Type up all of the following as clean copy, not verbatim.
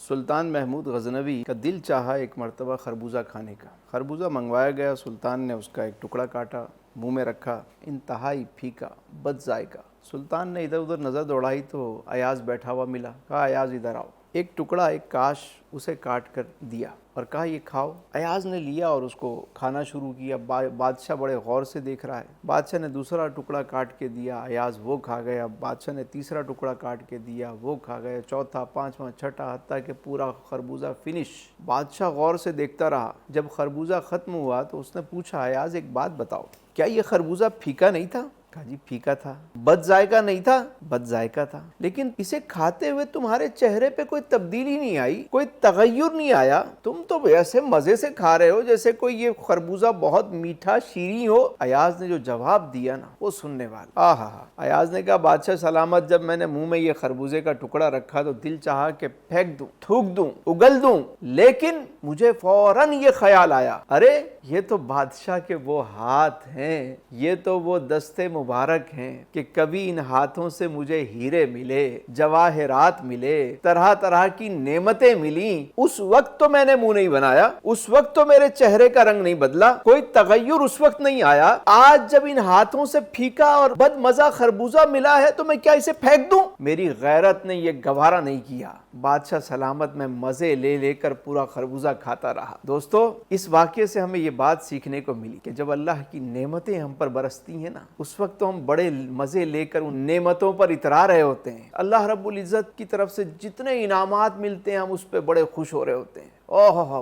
سلطان محمود غزنوی کا دل چاہا ایک مرتبہ خربوزہ کھانے کا۔ خربوزہ منگوایا گیا، سلطان نے اس کا ایک ٹکڑا کاٹا، منہ میں رکھا، انتہائی پھیکا، بد ذائقہ۔ سلطان نے ادھر ادھر نظر دوڑائی تو ایاز بیٹھا ہوا ملا، کہا ایاز ادھر آؤ۔ ایک ٹکڑا ایک کاش اسے کاٹ کر دیا اور کہا یہ کھاؤ۔ ایاز نے لیا اور اس کو کھانا شروع کیا۔ بادشاہ بڑے غور سے دیکھ رہا ہے۔ بادشاہ نے دوسرا ٹکڑا کاٹ کے دیا، ایاز وہ کھا گیا۔ بادشاہ نے تیسرا ٹکڑا کاٹ کے دیا، وہ کھا گیا۔ چوتھا، پانچواں، چھٹا، حتیٰ کہ پورا خربوزہ فنش۔ بادشاہ غور سے دیکھتا رہا۔ جب خربوزہ ختم ہوا تو اس نے پوچھا ایاز ایک بات بتاؤ، کیا یہ خربوزہ پھیکا نہیں تھا؟ کہا جی پھیکا تھا۔ بد ذائقہ نہیں تھا؟ بد ذائقہ تھا۔ لیکن اسے کھاتے ہوئے تمہارے چہرے پہ کوئی تبدیلی نہیں آئی، کوئی تغیر نہیں آیا، تم تو ایسے مزے سے کھا رہے ہو جیسے کوئی یہ خربوزہ بہت میٹھا شیریں ہو۔ ایاز نے جو جواب دیا نا وہ سننے والا، ایاز نے کہا بادشاہ سلامت، جب میں نے منہ میں یہ خربوزے کا ٹکڑا رکھا تو دل چاہا کہ پھینک دوں، تھوک دوں، اگل دوں، لیکن مجھے فوراً یہ خیال آیا، ارے یہ تو بادشاہ کے وہ ہاتھ ہیں، یہ تو وہ دستے مبارک ہیں کہ کبھی ان ہاتھوں سے مجھے ہیرے ملے، جواہرات ملے، طرح طرح کی نعمتیں ملیں۔ اس وقت تو میں نے منہ نہیں بنایا، اس وقت تو میرے چہرے کا رنگ نہیں بدلا، کوئی تغیر اس وقت نہیں آیا۔ آج جب ان ہاتھوں سے پھیکا اور بد مزہ خربوزہ ملا ہے تو میں کیا اسے پھینک دوں؟ میری غیرت نے یہ گوارا نہیں کیا۔ بادشاہ سلامت میں مزے لے لے کر پورا خربوزہ کھاتا رہا۔ دوستو، اس واقعے سے ہمیں یہ بات سیکھنے کو ملی کہ جب اللہ کی نعمتیں ہم پر برستی ہیں نا، اس وقت تو ہم بڑے مزے لے کر ان نعمتوں پر اترا رہے ہوتے ہیں۔ اللہ رب العزت کی طرف سے جتنے انعامات ملتے ہیں ہم اس پہ بڑے خوش ہو رہے ہوتے ہیں،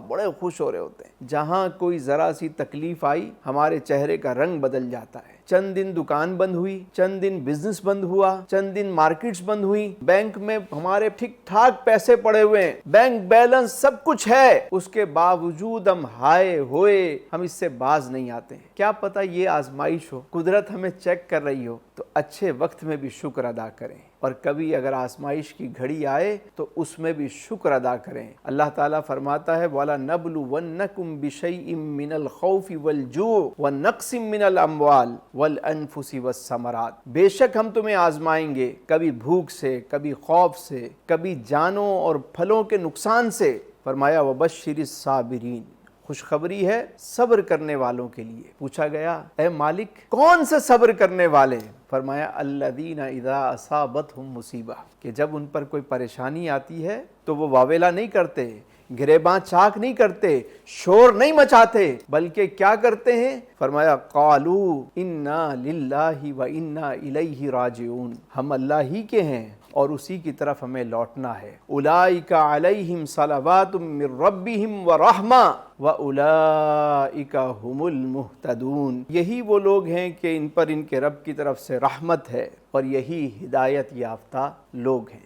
بڑے خوش ہو رہے ہوتے ہیں۔ جہاں کوئی ذرا سی تکلیف آئی ہمارے چہرے کا رنگ بدل جاتا ہے۔ چند دن دکان بند ہوئی، چند دن بزنس بند ہوا، چند دن مارکیٹس بند ہوئی، بینک میں ہمارے ٹھیک ٹھاک پیسے پڑے ہوئے ہیں، بینک بیلنس سب کچھ ہے، اس کے باوجود ہم ہائے ہوئے ہم اس سے باز نہیں آتے ہیں۔ کیا پتہ یہ آزمائش ہو، قدرت ہمیں چیک کر رہی ہو، تو اچھے وقت میں بھی شکر ادا کریں، اور کبھی اگر آزمائش کی گھڑی آئے تو اس میں بھی شکر ادا کریں۔ اللہ تعالیٰ فرماتا ہے وَلَنَبْلُوَنَّكُمْ بِشَيْءٍ مِّنَ الْخَوْفِ وَالْجُوعِ وَنَقْصٍ مِّنَ الْأَمْوَالِ وَالْأَنفُسِ وَالثَّمَرَاتِ، بے شک ہم تمہیں آزمائیں گے، کبھی بھوک سے، کبھی خوف سے، کبھی جانوں اور پھلوں کے نقصان سے۔ فرمایا وَبَشِّرِ الصَّابِرِينَ، خوشخبری ہے صبر کرنے والوں کے لیے۔ پوچھا گیا اے مالک کون سے صبر کرنے والے؟ فرمایا الذین اذا اصابتہم مصیبہ، کہ جب ان پر کوئی پریشانی آتی ہے تو وہ واویلا نہیں کرتے، گریباں چاک نہیں کرتے، شور نہیں مچاتے، بلکہ کیا کرتے ہیں؟ فرمایا قالوا انا للہ و انا الیہ راجعون، ہم اللہ ہی کے ہیں اور اسی کی طرف ہمیں لوٹنا ہے۔ اولئک علیہم صلوات من ربہم ورحمہ واولئک ھم المہتدون، یہی وہ لوگ ہیں کہ ان پر ان کے رب کی طرف سے رحمت ہے اور یہی ہدایت یافتہ لوگ ہیں۔